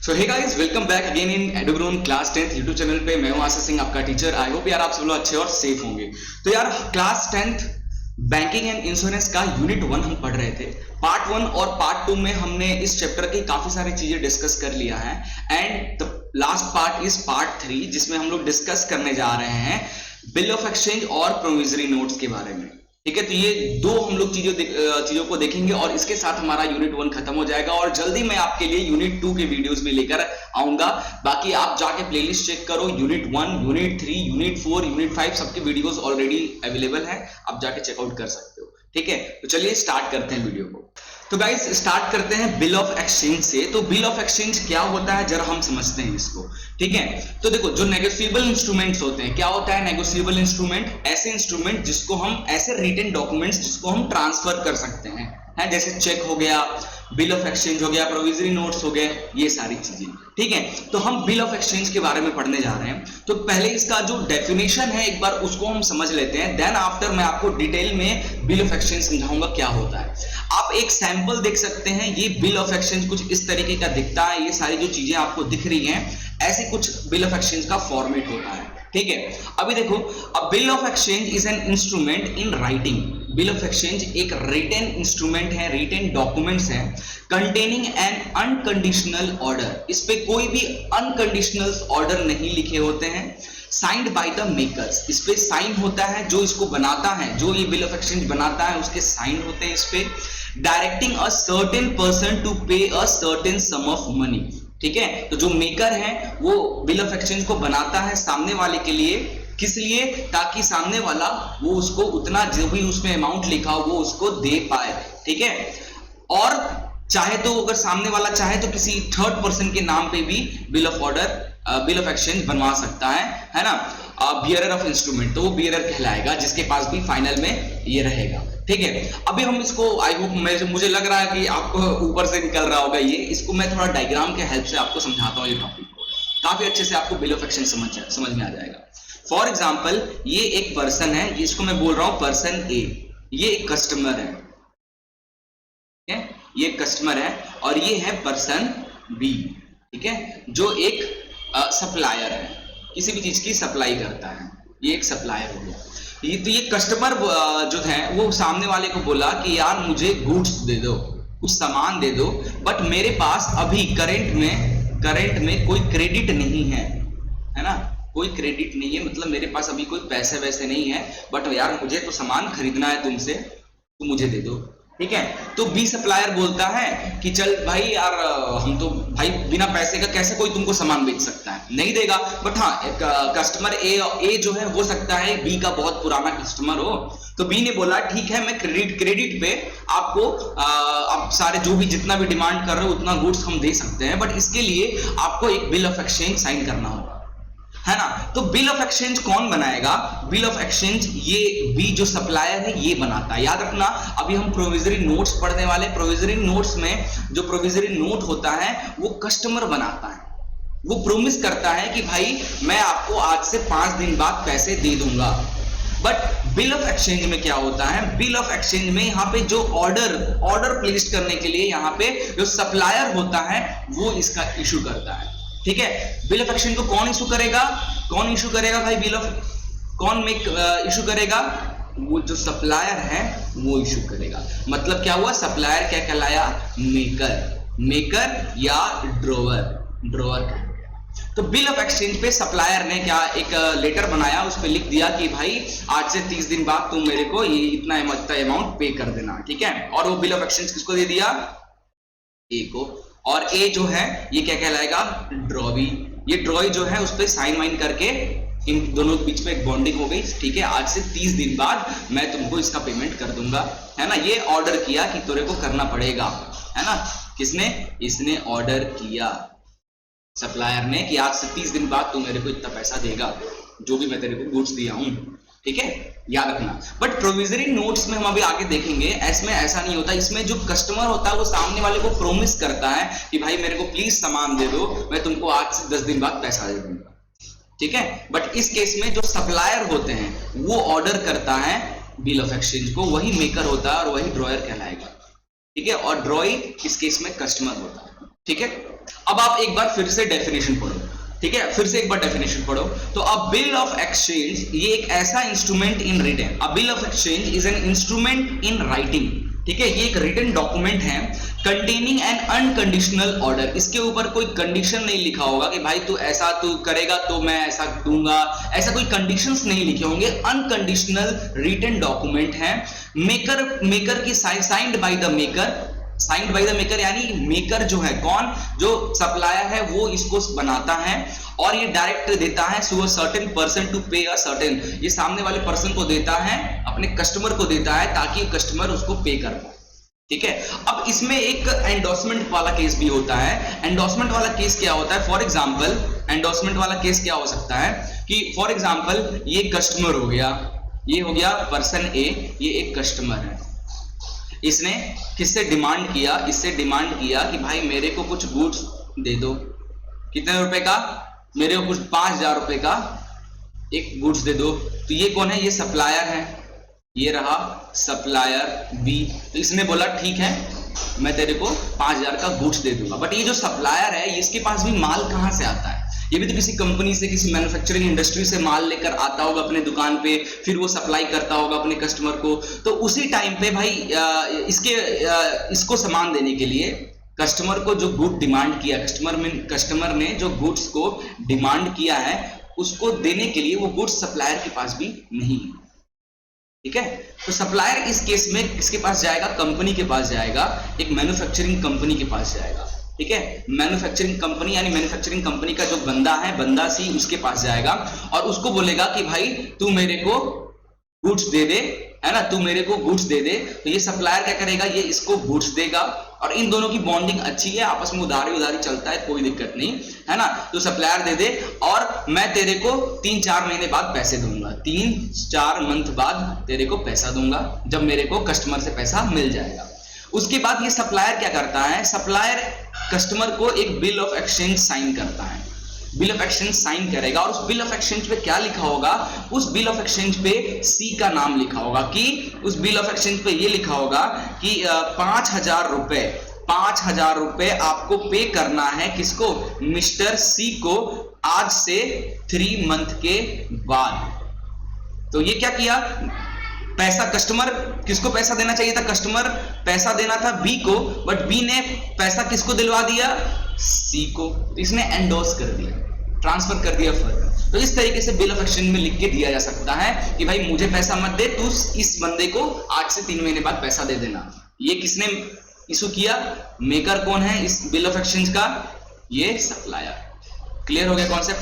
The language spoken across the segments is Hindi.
So hey guys, welcome back again in Edugrown class 10th YouTube channel पे। मैं हूं आशीष सिंह, आपका टीचर। आई होप यार आप सब लोग अच्छे और सेफ होंगे। तो यार class 10th banking and insurance का यूनिट 1 हम पढ़ रहे थे। पार्ट 1 और पार्ट 2 में हमने इस चैप्टर की काफी सारी चीजें डिस्कस कर लिया है and the last part is part 3, जिसमें हम लोग डिस्कस करने जा रहे हैं बिल ऑफ एक्सचेंज और प्रोविजरी नोट्स के बारे में। ठीक है, तो ये दो हम लोग चीजों को देखेंगे और इसके साथ हमारा यूनिट 1 खत्म हो जाएगा और जल्दी मैं आपके लिए यूनिट 2 के वीडियोस भी लेकर आऊंगा। बाकी आप जाके प्लेलिस्ट चेक करो, यूनिट 1, यूनिट 3, यूनिट 4, यूनिट 5 सबके वीडियोस ऑलरेडी अवेलेबल हैं, आप जाके चेकआउट कर सकते हो। ठीक है, तो चलिए स्टार्ट करते हैं वीडियो को। तो गाइस स्टार्ट करते हैं बिल ऑफ एक्सचेंज से। तो बिल ऑफ एक्सचेंज क्या होता है जरा हम समझते हैं इसको। ठीक है, तो देखो जो नेगोशिएबल इंस्ट्रूमेंट्स होते हैं, क्या होता है नेगोशिएबल इंस्ट्रूमेंट? ऐसे इंस्ट्रूमेंट जिसको हम, ऐसे रिटन डॉक्यूमेंट्स जिसको हम ट्रांसफर कर सकते हैं, है जैसे चेक हो गया, बिल ऑफ एक्सचेंज हो गया, प्रोविजरी नोट्स हो गए, ये सारी चीजें। ठीक है, तो हम बिल ऑफ एक्सचेंज के बारे में पढ़ने जा रहे हैं। तो पहले इसका जो डेफिनेशन है एक बार उसको हम समझ लेते हैं, देन आफ्टर मैं आपको डिटेल में बिल ऑफ एक्सचेंज समझाऊंगा क्या होता है। आप एक सैंपल देख सकते हैं, ये बिल ऑफ एक्सचेंज कुछ इस तरीके का दिखता है। ये सारी जो चीजें आपको दिख रही हैं, ऐसे कुछ बिल ऑफ एक्सचेंज का फॉर्मेट होता है। ठीक है, अभी देखो, अ bill of exchange is an instrument in writing. Bill of exchange एक रिटन इंस्ट्रूमेंट है, रिटन डॉक्यूमेंट्स है, कंटेनिंग एन अनकंडीशनल ऑर्डर। इस पे कोई भी अनकंडीशनल ऑर्डर नहीं लिखे होते हैं। साइंड बाय द मेकर्स, इस पे साइन होता है, जो इसको बनाता है, जो ये बिल ऑफ एक्सचेंज बनाता है उसके साइन होते हैं इस पे। Directing a certain person to pay a certain sum of money. ठीक है, तो जो मेकर है वो बिल ऑफ एक्सचेंज को बनाता है सामने वाले के लिए, किस लिए? ताकि सामने वाला वो उसको उतना जो भी उसमें अमाउंट लिखा हो वो उसको दे पाए। ठीक है, और चाहे तो अगर सामने वाला चाहे तो किसी थर्ड पर्सन के नाम पे भी bill of order, bill of exchange बनवा सकता है ना। बियरर ऑफ इंस्ट्रूमेंट, तो वो बियरर कहलाएगा, जिसके पास भी फाइनल में ये रहेगा। ठीक है, अभी हम इसको, आई होप, मुझे लग रहा है कि आपको ऊपर से निकल रहा होगा ये, इसको मैं थोड़ा डायग्राम के हेल्प से आपको समझाता हूँ। ये टॉपिक को काफी अच्छे से आपको बिल ऑफ एक्सचेंज समझ में आ जाएगा। फॉर एग्जाम्पल, ये एक पर्सन है, जिसको मैं बोल रहा हूं पर्सन ए, ये एक कस्टमर है। ये कस्टमर है और ये है पर्सन बी। ठीक है, जो एक सप्लायर है, किसी भी चीज की सप्लाई करता है, ये एक सप्लायर हो गया। तो ये कस्टमर जो है वो सामने वाले को बोला कि यार मुझे गुड्स दे दो, कुछ सामान दे दो, बट मेरे पास अभी करंट में कोई क्रेडिट नहीं है ना, कोई क्रेडिट नहीं है, मतलब मेरे पास अभी कोई पैसे वैसे नहीं है, बट यार मुझे तो सामान खरीदना है तुमसे, तो मुझे दे दो। ठीक है, तो बी सप्लायर बोलता है कि चल भाई यार, हम तो भाई बिना पैसे का कैसे कोई तुमको सामान बेच सकता है, नहीं देगा। बट हाँ, कस्टमर ए जो है, हो सकता है बी का बहुत पुराना कस्टमर हो, तो बी ने बोला ठीक है, मैं क्रेडिट पे आपको आप सारे जो भी जितना भी डिमांड कर रहे हो उतना गुड्स हम दे सकते हैं, बट इसके लिए आपको एक बिल ऑफ एक्सचेंज साइन करना होगा, है ना। तो बिल ऑफ एक्सचेंज कौन बनाएगा? बिल ऑफ एक्सचेंज ये बी जो सप्लायर है ये बनाता है। याद रखना, अभी हम प्रोविजरी नोट्स पढ़ने वाले। प्रोविजरी नोट्स में जो प्रोविजरी नोट होता है वो कस्टमर बनाता है, वो प्रोमिस करता है कि भाई मैं आपको आज से 5 दिन बाद पैसे दे दूंगा। बट बिल ऑफ एक्सचेंज में क्या होता है? बिल ऑफ एक्सचेंज में यहाँ पे जो ऑर्डर प्लेस करने के लिए यहाँ पे जो सप्लायर होता है वो इसका इशू करता है। ठीक है, बिल ऑफ एक्सचेंज को कौन इशू करेगा? भाई बिल ऑफ कौन इशू करेगा? वो जो सप्लायर है वो इशू करेगा। मतलब क्या हुआ? सप्लायर क्या कहलाया? मेकर या ड्रॉवर कह गया। तो बिल ऑफ एक्सचेंज पे सप्लायर ने क्या एक लेटर बनाया, उस पे लिख दिया कि भाई आज से 30 दिन बाद तुम मेरे को ये इतना अमाउंट पे कर देना। ठीक है, और वो बिल ऑफ एक्सचेंज किसको दे दिया? ए को। और ए जो है ये क्या कहलाएगा? ड्रॉवी। ये ड्रॉई जो है उस पर साइन वाइन करके इन दोनों के बीच में एक बॉन्डिंग हो गई। ठीक है, आज से 30 दिन बाद मैं तुमको इसका पेमेंट कर दूंगा, है ना। ये ऑर्डर किया कि तेरे को करना पड़ेगा, है ना। किसने? इसने ऑर्डर किया, सप्लायर ने, कि आज से 30 दिन बाद तू मेरे को इतना पैसा देगा, जो भी मैं तेरे को गुड्स दिया हूं। ठीक है, याद रखना। बट प्रोविजरी नोट्स में हम अभी आगे देखेंगे, इसमें ऐसा नहीं होता। इसमें जो कस्टमर होता है वो सामने वाले को प्रोमिस करता है कि भाई मेरे को प्लीज सामान दे दो, मैं तुमको आज से 10 दिन बाद पैसा दे दूंगा। ठीक है, बट इस केस में जो सप्लायर होते हैं वो ऑर्डर करता है बिल ऑफ एक्सचेंज को, वही मेकर होता है और वही ड्रॉयर कहलाएगा। ठीक है, और ड्रॉई इस केस में कस्टमर होता है। ठीक है, अब आप एक बार फिर से डेफिनेशन पढ़ो, ठीक है, फिर से एक बार डेफिनेशन पढ़ो। तो अ बिल ऑफ एक्सचेंज, ये एक ऐसा instrument in written, a bill of exchange is an instrument in writing, ठीक है, ये एक रिटन डॉक्यूमेंट है कंटेनिंग एन अनकंडीशनल ऑर्डर, इसके ऊपर कोई कंडीशन नहीं लिखा होगा कि भाई तू ऐसा तू करेगा तो मैं ऐसा दूंगा, ऐसा कोई कंडीशंस नहीं लिखे होंगे, अनकंडीशनल रिटन डॉक्यूमेंट है। मेकर की signed by the maker, signed by the maker यानी मेकर जो है कौन, जो सप्लायर है वो इसको बनाता है और ये डायरेक्ट देता है to a certain person to pay a certain, ये सामने वाले पर्सन को देता है, अपने कस्टमर को देता है ताकि कस्टमर उसको पे कर पाए, ठीक है। अब इसमें एक एंडोर्समेंट वाला केस भी होता है। एंडोर्समेंट वाला केस क्या होता है, फॉर एग्जांपल एंडोर्समेंट वाला केस क्या हो सकता है कि फॉर एग्जांपल ये कस्टमर हो गया, ये हो गया पर्सन ए, ये एक कस्टमर है, इसने किससे डिमांड किया, इससे डिमांड किया कि भाई मेरे को कुछ गुड्स दे दो, कितने रुपए का, मेरे को कुछ 5000 रुपए का एक गुड्स दे दो। तो ये कौन है, ये सप्लायर है, ये रहा सप्लायर बी। तो इसने बोला ठीक है मैं तेरे को 5000 का गुड्स दे दूंगा। बट ये जो सप्लायर है इसके पास भी माल कहां से आता है, ये भी तो किसी कंपनी से, किसी मैन्युफैक्चरिंग इंडस्ट्री से माल लेकर आता होगा अपने दुकान पे, फिर वो सप्लाई करता होगा अपने कस्टमर को। तो उसी टाइम पे भाई इसको सामान देने के लिए कस्टमर को जो गुड डिमांड किया, कस्टमर ने जो गुड्स को डिमांड किया है उसको देने के लिए वो गुड्स सप्लायर के पास भी नहीं है, ठीक है। तो सप्लायर इस केस में किसके पास जाएगा, कंपनी के पास जाएगा, एक मैन्युफैक्चरिंग कंपनी के पास जाएगा, ठीक है। मैन्युफैक्चरिंग कंपनी यानी मैन्युफैक्चरिंग कंपनी का जो बंदा है, बंदा सी, उसके पास जाएगा और उसको बोलेगा कि भाई तू मेरे को गुड्स दे दे, है ना, तू मेरे को गुड्स दे दे। तो ये सप्लायर क्या करेगा, ये इसको गुड्स देगा और इन दोनों की बॉन्डिंग अच्छी है, आपस में उधारी चलता है, कोई दिक्कत नहीं है ना। तो सप्लायर दे दे और मैं तेरे को 3-4 महीने बाद पैसे दूंगा, 3-4 मंथ बाद तेरे को पैसा दूंगा, जब मेरे को कस्टमर से पैसा मिल जाएगा। उसके बाद ये सप्लायर क्या करता है, सप्लायर कस्टमर को एक बिल ऑफ एक्सचेंज साइन करता है, बिल ऑफ एक्सचेंज साइन करेगा और उस बिल ऑफ एक्सचेंज पे क्या लिखा होगा, उस बिल ऑफ एक्सचेंज पे सी का नाम लिखा होगा, कि उस बिल ऑफ एक्सचेंज पे ये लिखा होगा कि 5000 रुपए आपको पे करना है, किसको, मिस्टर सी को, आज से 3 मंथ के बाद। तो ये क्या किया, पैसा कस्टमर, किसको पैसा देना चाहिए था, कस्टमर पैसा देना था बी को, बट बी ने पैसा किसको दिलवा दिया, सी को। तो इसने एंडोर्स कर दिया, ट्रांसफर कर दिया फर्दर। तो इस तरीके से बिल ऑफ एक्सचेंज में लिख के दिया जा सकता है कि भाई मुझे पैसा मत दे, तू इस बंदे को आज से 3 महीने बाद पैसा दे देना। ये किसने इशू किया, मेकर कौन है इस बिल ऑफ एक्सचेंज का, ये सप्लायर। क्लियर हो गया कॉन्सेप्ट।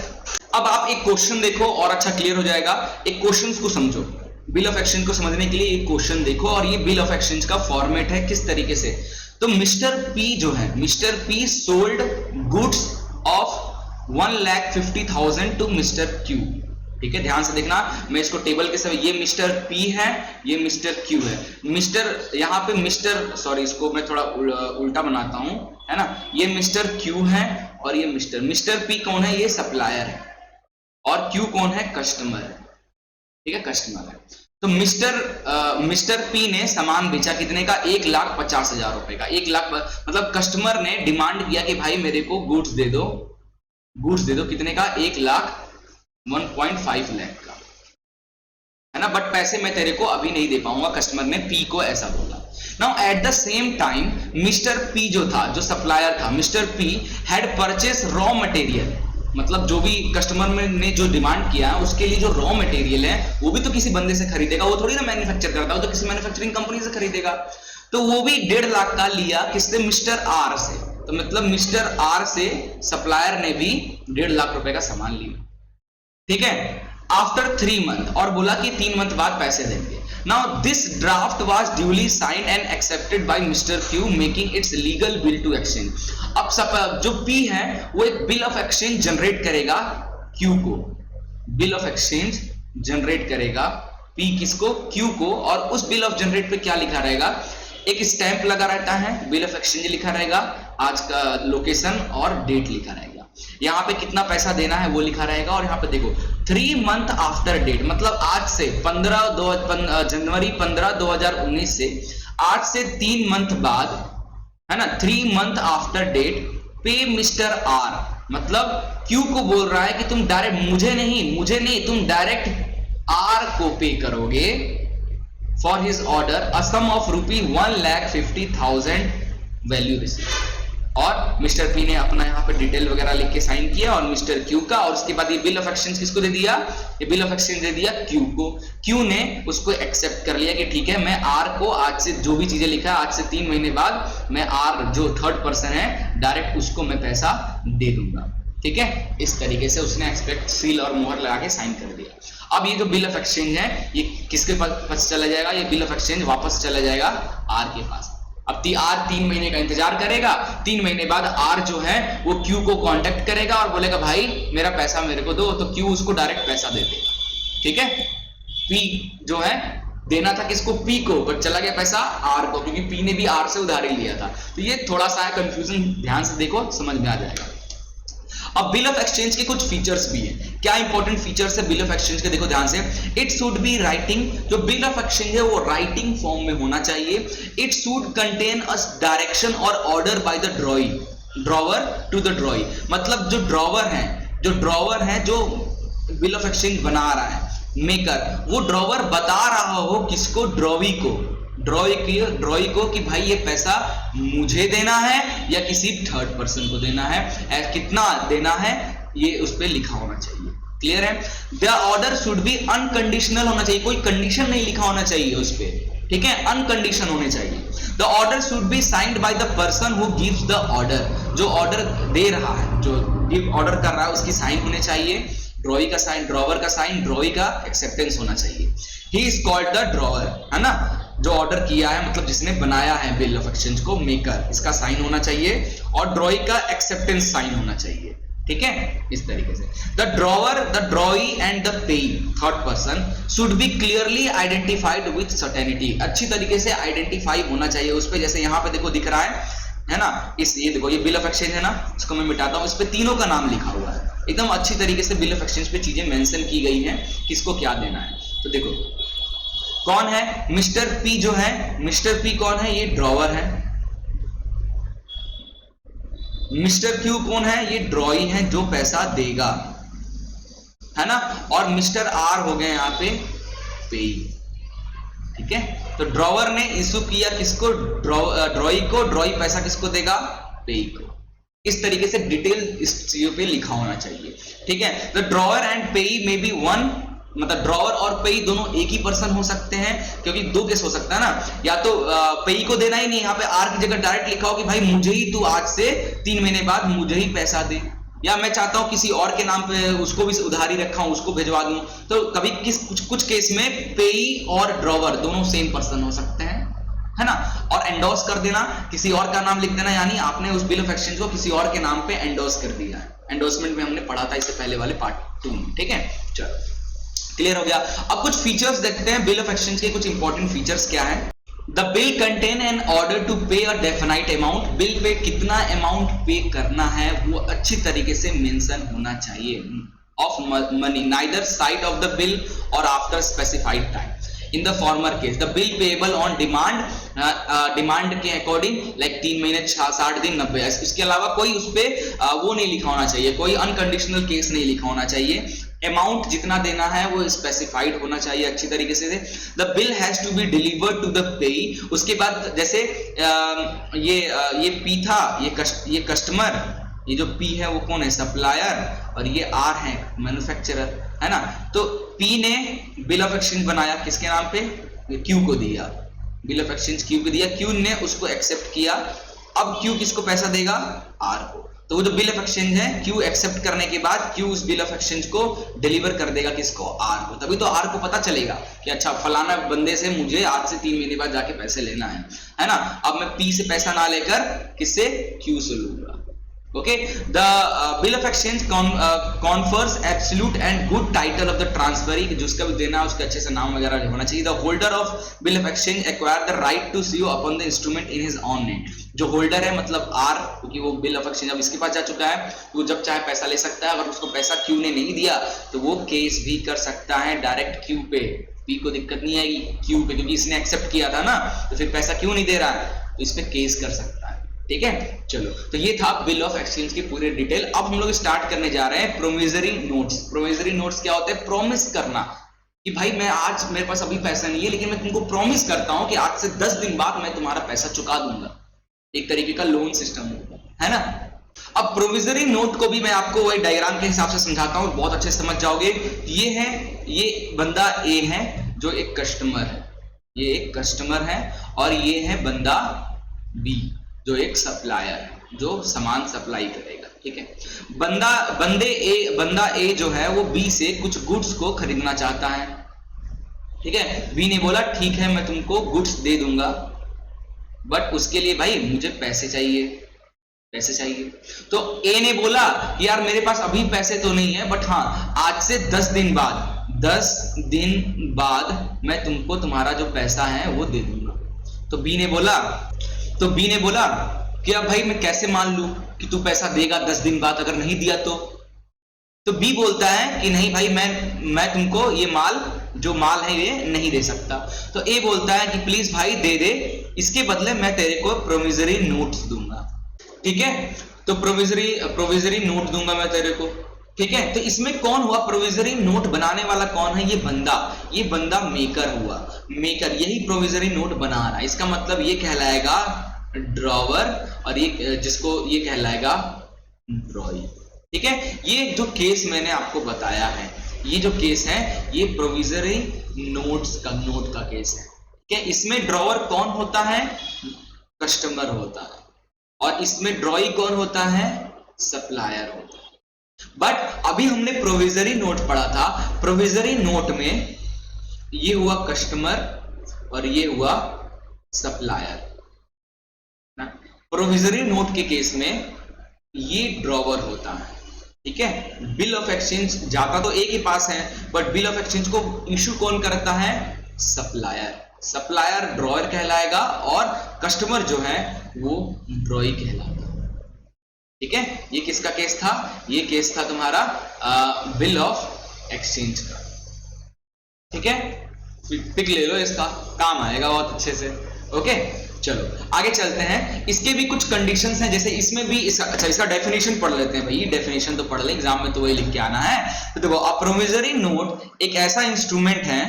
अब आप एक क्वेश्चन देखो और अच्छा क्लियर हो जाएगा। एक क्वेश्चन को समझो, बिल ऑफ एक्सचेंज को समझने के लिए एक क्वेश्चन देखो और ये बिल ऑफ एक्सचेंज का फॉर्मेट है किस तरीके से। तो मिस्टर पी जो है, mister P sold goods of 1,50,000 to mister Q, ठीक है, ध्यान से देखना, मैं इसको टेबल के समय, ये मिस्टर पी है, ये मिस्टर क्यू है, मिस्टर यहाँ पे मिस्टर, सॉरी इसको मैं थोड़ा उल्टा बनाता हूं, है ना, ये मिस्टर क्यू है और ये मिस्टर पी कौन है, ये सप्लायर है और क्यू कौन है, कस्टमर है, ठीक है, कस्टमर है। तो मिस्टर पी ने सामान बेचा कितने का, 1,50,000 रुपए का। 1 लाख मतलब कस्टमर ने डिमांड किया कि भाई मेरे को गुड्स दे दो, कितने का, 1,05 लाख का, है ना, बट पैसे मैं तेरे को अभी नहीं दे पाऊंगा, कस्टमर ने पी को ऐसा बोला। Now at the same time mister P जो था, जो सप्लायर था, mister P had purchase raw material, मतलब जो भी कस्टमर ने जो डिमांड किया है उसके लिए जो रॉ मटेरियल है वो भी तो किसी बंदे से खरीदेगा, वो थोड़ी ना मैन्युफैक्चर करता है, वो तो किसी मैन्युफैक्चरिंग कंपनी से खरीदेगा। तो वो भी 1.5 लाख का लिया, किससे, मिस्टर आर से। तो मतलब मिस्टर आर से सप्लायर ने भी 1.5 लाख रुपए का सामान लिया, ठीक है, आफ्टर 3 मंथ, और बोला कि 3 मंथ बाद पैसे देंगे। Now this draft was duly signed and accepted by mister Q making its legal bill to exchange. अब जो पी है वो एक बिल ऑफ एक्सचेंज जनरेट करेगा क्यू को, बिल ऑफ एक्सचेंज जनरेट करेगा पी किसको, क्यू को, और उस बिल ऑफ जनरेट पे क्या लिखा रहेगा, एक स्टैंप लगा रहता है, बिल ऑफ एक्सचेंज लिखा रहेगा, आज का लोकेशन और डेट लिखा रहेगा, यहाँ पे कितना पैसा देना है वो लिखा रहेगा, और यहाँ पे देखो 3 मंथ आफ्टर डेट, मतलब आज से जनवरी 15, 2019 से आज से 3 मंथ बाद, है ना, 3 मंथ आफ्टर डेट पे मिस्टर आर, मतलब क्यू को बोल रहा है कि तुम डायरेक्ट मुझे नहीं तुम डायरेक्ट आर को पे करोगे for his order a sum of ₹1,50,000 value receive. और मिस्टर पी ने अपना यहाँ पे डिटेल वगैरह लिख के साइन किया और मिस्टर क्यू का, और उसके बाद ये बिल ऑफ एक्सचेंज किसको दे दिया, ये बिल ऑफ एक्सचेंज दे दिया क्यू को। क्यू ने उसको एक्सेप्ट कर लिया कि ठीक है मैं आर को आज से जो भी चीजें लिखा है आज से 3 महीने बाद मैं आर जो थर्ड पर्सन है डायरेक्ट उसको मैं पैसा दे दूंगा। ठीक है, इस तरीके से उसने एक्सपेक्ट सील और मोहर लगा के साइन कर दिया। अब ये जो बिल ऑफ एक्सचेंज है ये किसके पास चला जाएगा, ये बिल ऑफ एक्सचेंज वापस चला जाएगा आर के पास। अब आर 3 महीने का इंतजार करेगा, 3 महीने बाद आर जो है वो क्यू को कांटेक्ट करेगा और बोलेगा भाई मेरा पैसा मेरे को दो, तो क्यू उसको डायरेक्ट पैसा दे देगा। ठीक है, पी जो है देना था किसको, पी को, बट चला गया पैसा आर को, क्योंकि पी ने भी आर से उधारी लिया था। तो ये थोड़ा सा है कंफ्यूजन, ध्यान से देखो समझ में आ जाएगा। अब बिल ऑफ एक्सचेंज के कुछ फीचर्स भी हैं। क्या इंपॉर्टेंट फीचर्स है बिल ऑफ एक्सचेंज के, देखो ध्यान से। इट शुड बी राइटिंग, जो बिल ऑफ एक्सचेंज है वो राइटिंग फॉर्म में होना चाहिए। It should contain a direction और order by the drawer to the drawee, मतलब जो ड्रॉवर है जो बिल ऑफ एक्सचेंज बना रहा है मेकर, वो ड्रॉवर बता रहा हो किसको, ड्रॉई को कि भाई ये पैसा मुझे देना है या किसी थर्ड पर्सन को देना है, कितना देना है ये उस पर लिखा होना चाहिए। क्लियर है। The order should be unconditional होना चाहिए, कोई कंडीशन नहीं लिखा होना चाहिए उस पर। ठीक है, अनकंडीशन होने चाहिए। The order should be signed by the person who gives the order, जो ऑर्डर दे रहा है, जो ऑर्डर कर रहा है उसकी साइन होने चाहिए, ड्रॉई का साइन, ड्रॉवर का साइन, ड्रॉई का एक्सेप्टेंस होना चाहिए। He is called the drawer, है ना, जो ऑर्डर किया है मतलब जिसने बनाया है बिल ऑफ एक्सचेंज को, मेकर, इसका साइन होना चाहिए और ड्रॉई का एक्सेप्टेंस साइन होना चाहिए। ठीक है, इस तरीके से the drawer, the drawee and the payee third person should be clearly identified with certainty, अच्छी तरीके से आइडेंटिफाई होना चाहिए उस पे। जैसे यहाँ पे देखो दिख रहा है ना, ये देखो ये बिल ऑफ एक्सचेंज है ना, इसको मैं मिटाता हूँ, इस पे तीनों का नाम लिखा हुआ है, एकदम अच्छी तरीके से बिल ऑफ एक्सचेंज पे चीजें मेंशन की गई हैं, किसको क्या देना है। तो देखो कौन है, मिस्टर पी जो है, मिस्टर पी कौन है, ये ड्रॉवर है। मिस्टर क्यू कौन है, ये ड्रॉई है जो पैसा देगा, है ना, और मिस्टर आर हो गए यहाँ पे पेई। ठीक है, तो ड्रॉवर ने इशू किया किसको, ड्रॉई को, ड्रॉई पैसा किसको देगा, पेई को। इस तरीके से डिटेल इस चीजों पे लिखा होना चाहिए। ठीक है, द ड्रॉवर एंड पेई मे बी वन, मतलब ड्रॉवर और पेई दोनों एक ही पर्सन हो सकते हैं, क्योंकि दो केस हो सकता है ना, या तो पेई को देना ही नहीं, यहाँ पे आर की जगह डायरेक्ट लिखा हो कि भाई मुझे ही तू आज से 3 महीने बाद मुझे ही पैसा दे, या मैं चाहता हूं किसी और के नाम पे उसको भी उधारी रखा हूं उसको भिजवा दूं। तो कभी कुछ केस में पेई और ड्रॉवर दोनों सेम पर्सन हो सकते हैं, है ना, और एंडोर्स कर देना, किसी और का नाम लिख देना, यानी आपने उस बिल ऑफ एक्सचेंज को किसी और के नाम पे एंडोर्स कर दिया है। एंडोर्समेंट में हमने पढ़ा था इससे पहले वाले पार्ट 2 में। ठीक है, चलो क्लियर हो गया। अब कुछ फीचर्स देखते हैं बिल ऑफ एक्सचेंज के, कुछ इंपॉर्टेंट फीचर्स क्या है। The bill contain an order to pay a definite amount, bill pay कितना अमाउंट पे करना है वो अच्छी तरीके से मेंशन होना चाहिए, of money neither side of the bill और after specified time. In the former case the bill payable on demand, demand के अकॉर्डिंग, लाइक 3 महीने 60 दिन 90, इसके अलावा कोई उस पे वो नहीं लिखा होना चाहिए, कोई अनकंडीशनल केस नहीं लिखा होना चाहिए। अमाउंट जितना देना है वो स्पेसिफाइड होना चाहिए अच्छी तरीके से। The bill has to be delivered to the payee, उसके बाद जैसे ये पी था, ये कस्टमर, ये जो पी है वो कौन है, सप्लायर, और ये आर है मैन्युफैक्चरर, है ना। तो पी ने बिल ऑफ एक्सचेंज बनाया किसके नाम पे, क्यू को दिया, बिल ऑफ एक्सचेंज क्यू को दिया, क्यू ने उसको एक्सेप्ट किया। अब क्यू किसको पैसा देगा, आर को। तो वो जो बिल ऑफ एक्सचेंज है, क्यू एक्सेप्ट करने के बाद क्यू उस बिल ऑफ एक्सचेंज को डिलीवर कर देगा किसको, आर को। तभी तो आर को पता चलेगा कि अच्छा फलाना बंदे से मुझे आज से 3 महीने बाद जाके पैसे लेना है ना। अब मैं पी से पैसा ना लेकर किससे, क्यू से लूंगा। Okay, the bill of exchange confers absolute and good title of the transferee, जिसका भी देना है उसका अच्छे से नाम वगैरह होना चाहिए। The holder of bill of exchange acquire the right to sue upon the instrument in his own name, जो होल्डर है मतलब आर, क्योंकि वो बिल ऑफ एक्सचेंज अब इसके पास जा चुका है, वो जब चाहे पैसा ले सकता है। अगर उसको पैसा क्यू ने नहीं दिया तो वो केस भी कर सकता है डायरेक्ट क्यू पे, पी को दिक्कत नहीं आएगी, क्यू पे, क्योंकि इसने एक्सेप्ट किया था ना, तो फिर पैसा क्यों नहीं दे रहा है, तो इस पे केस कर सकता है। ठीक है। चलो, तो ये था बिल ऑफ एक्सचेंज की पूरी डिटेल। अब हम लोग स्टार्ट करने जा रहे हैं प्रोमिसरी नोट्स। प्रोमिसरी नोट्स क्या होते हैं? प्रॉमिस करना कि भाई मैं आज, मेरे पास अभी पैसा नहीं है, लेकिन मैं तुमको प्रॉमिस करता हूं कि आज से 10 दिन बाद मैं तुम्हारा पैसा चुका दूंगा। एक तरीके का लोन सिस्टम है ना। अब प्रोमिसरी नोट को भी मैं आपको वही डायग्राम के हिसाब से समझाता हूं, बहुत अच्छे से समझ जाओगे। ये है, ये बंदा ए है जो एक कस्टमर है, ये एक कस्टमर है, और ये है बंदा बी जो एक सप्लायर है, जो सामान सप्लाई करेगा। ठीक है। बंदा ए जो है वो बी से कुछ गुड्स को खरीदना चाहता है। ठीक है। बी ने बोला ठीक है मैं तुमको गुड्स दे दूंगा, बट उसके लिए भाई मुझे पैसे चाहिए, पैसे चाहिए। तो ए ने बोला कि यार मेरे पास अभी पैसे तो नहीं है, बट हाँ आज से 10 दिन बाद मैं तुमको तुम्हारा जो पैसा है वो दे दूंगा। तो बी ने बोला कि अब भाई मैं कैसे मान लूं कि तू पैसा देगा 10 दिन बाद, अगर नहीं दिया तो बी बोलता है कि नहीं भाई मैं तुमको ये जो माल है ये नहीं दे सकता। तो ए बोलता है कि प्लीज भाई दे दे, इसके बदले मैं तेरे को प्रोमिसरी नोट्स दूंगा। ठीक है। तो प्रोविजरी नोट दूंगा मैं तेरे को। ठीक है। तो इसमें कौन हुआ? प्रोविजरी नोट बनाने वाला कौन है? ये बंदा मेकर हुआ। मेकर यही प्रोविजरी नोट बना रहा है। इसका मतलब ये कहलाएगा ड्रॉवर, और ये जिसको ये कहलाएगा ड्रॉई। ठीक है। ये जो केस मैंने आपको बताया है, ये जो केस है ये प्रोविजरी नोट का केस है। ठीक है। इसमें ड्रॉवर कौन होता है? कस्टमर होता है, और इसमें ड्रॉई कौन होता है? सप्लायर होता है। बट अभी हमने प्रोविजरी नोट पढ़ा था। प्रोविजरी नोट में ये हुआ कस्टमर और ये हुआ सप्लायर। प्रोविजरी नोट के केस में ये ड्रॉवर होता है। ठीक है। बिल ऑफ एक्सचेंज जाता तो एक ही पास है, बट बिल ऑफ एक्सचेंज को इशू कौन करता है? सप्लायर। सप्लायर ड्रॉयर कहलाएगा, और कस्टमर जो है वो ड्रॉई कहलाता है। ठीक है। ये किसका केस था? ये केस था तुम्हारा बिल ऑफ एक्सचेंज का। ठीक है। पिक ले लो, इसका काम आएगा बहुत अच्छे से। ओके, चलो आगे चलते हैं। इसके भी कुछ कंडीशंस हैं, जैसे इसमें भी इसका डेफिनेशन पढ़ लेते हैं भाई। डेफिनेशन तो पढ़ ले, एग्जाम में तो वही लिख के आना है। तो देखो, अ प्रोमिसरी नोट एक ऐसा इंस्ट्रूमेंट है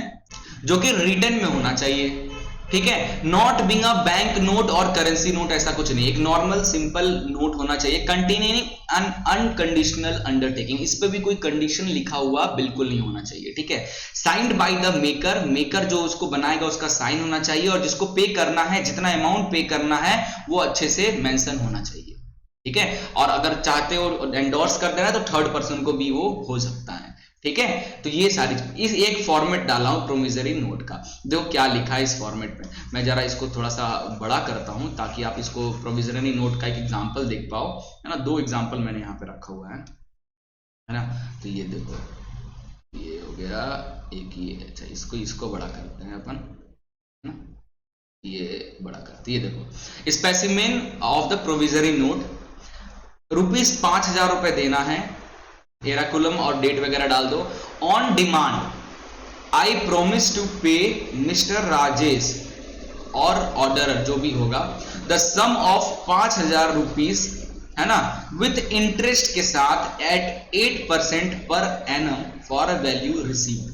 जो कि रिटर्न में होना चाहिए। ठीक है। Not being a bank note और करेंसी नोट, ऐसा कुछ नहीं, एक नॉर्मल सिंपल नोट होना चाहिए। कंटेनिंग एन अनकंडीशनल अंडरटेकिंग, इस पे भी कोई कंडीशन लिखा हुआ बिल्कुल नहीं होना चाहिए। ठीक है। साइंड बाय द मेकर जो उसको बनाएगा उसका साइन होना चाहिए, और जिसको पे करना है, जितना अमाउंट पे करना है वो अच्छे से मेंशन होना चाहिए। ठीक है। और अगर चाहते हो एंडोर्स कर देना तो थर्ड पर्सन को भी वो हो सकता है। ठीक है। तो ये सारी इस एक फॉर्मेट डाला हूं प्रोमिसरी नोट का। देखो क्या लिखा है इस फॉर्मेट में। मैं जरा इसको थोड़ा सा बड़ा करता हूं ताकि आप इसको प्रोमिसरी नोट का एक एग्जांपल देख पाओ, है ना। 2 एग्जांपल मैंने यहाँ पे रखा हुआ है ना। तो ये देखो, ये हो गया एक, ये अच्छा इसको बड़ा करते हैं अपन, है ना। ये बड़ा करते, ये देखो स्पेसिमेन ऑफ द प्रोविजरी नोट, ₹5000 रुपए देना है, एराकुलम और डेट वगैरह डाल दो। On demand I promise to pay mister Rajesh or order जो भी होगा द सम ऑफ 5000 रुपीज, है ना, विथ इंटरेस्ट के साथ at 8% per annum for a value receive.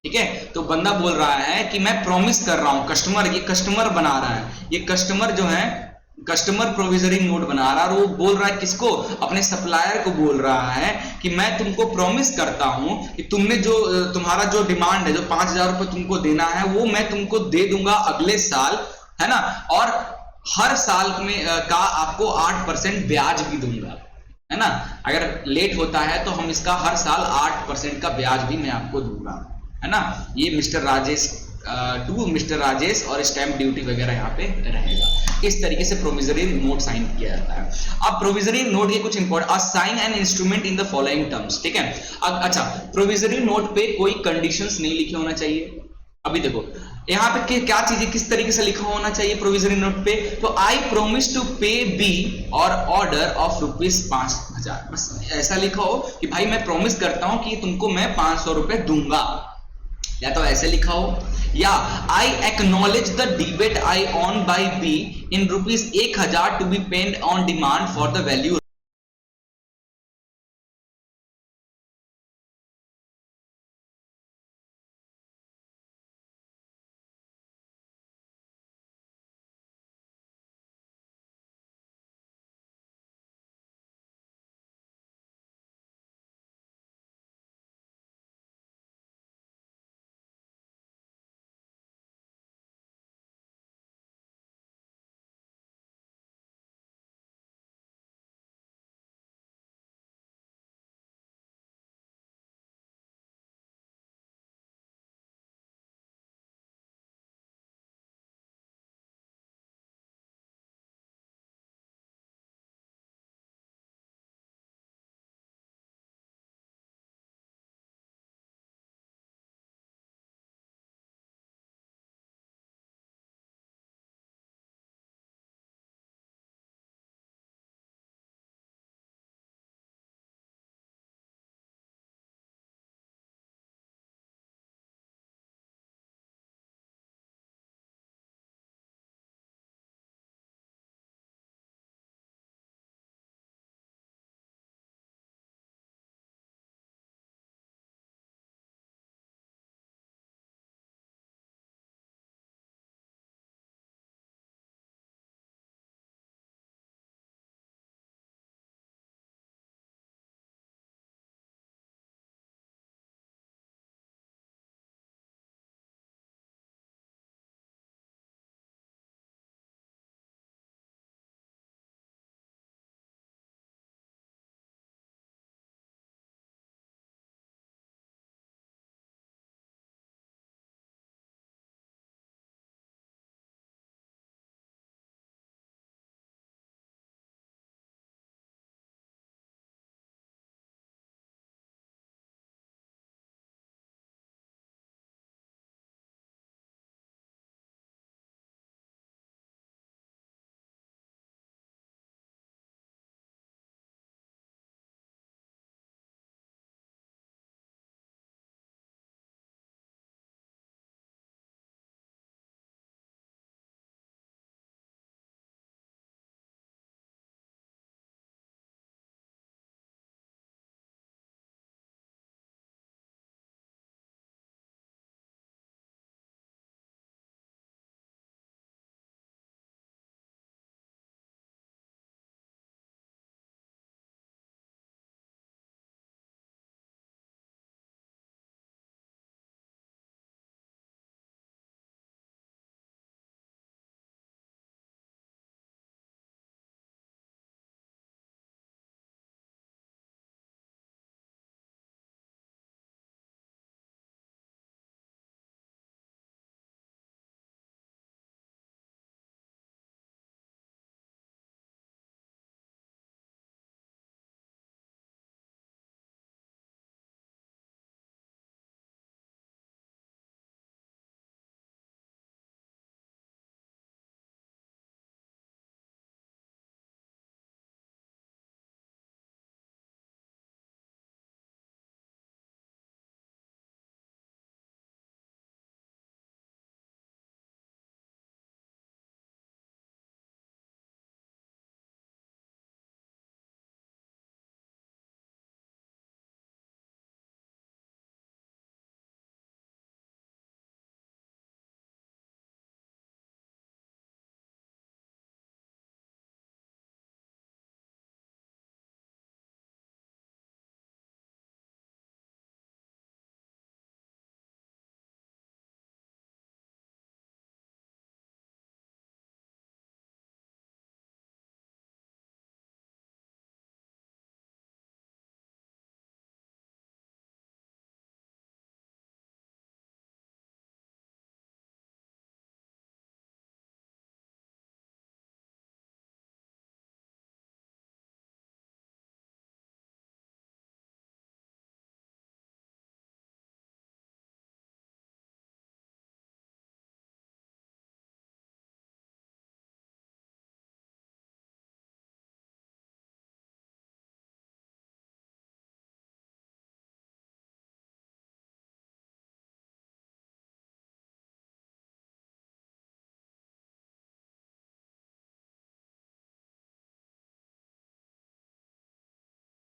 ठीक है। तो बंदा बोल रहा है कि मैं प्रॉमिस कर रहा हूं, कस्टमर, ये कस्टमर बना रहा है, ये कस्टमर जो है कस्टमर प्रोविजरी नोट बना रहा है, और वो बोल रहा है किसको? अपने सप्लायर को बोल रहा है कि मैं तुमको प्रॉमिस करता हूं कि तुमने जो तुम्हारा जो डिमांड है, जो 5000 रुपए तुमको देना है, वो मैं तुमको दे दूंगा अगले साल, है ना, और हर साल में का आपको 8% ब्याज भी दूंगा, है ना। अगर लेट होता है तो हम इसका हर साल 8% का ब्याज भी मैं आपको दूंगा, है ना। ये मिस्टर राजेश और स्टैंप ड्यूटी वगैरह यहाँ पे रहेगा। इस तरीके से प्रोविजरी नोट साइन किया जाता है। अब प्रोविजरी नोट के कुछ important, sign an instrument in the following terms. ठीक है। अच्छा, प्रोविजरी नोट पे कोई कंडीशंस नहीं लिखे होना चाहिए। अभी देखो यहाँ पे क्या चीजें किस तरीके से लिखा होना चाहिए प्रोविजरी नोट पे? तो आई प्रोमिस टू पे बी और ऑर्डर ऑफ ₹5000, बस ऐसा लिखा हो कि भाई मैं प्रॉमिस करता हूं कि तुमको मैं 500 रुपए दूंगा, या तो ऐसे लिखा हो, या आई एक्नॉलेज द डिबेट I own by B in ₹1000 to be paid on demand for the value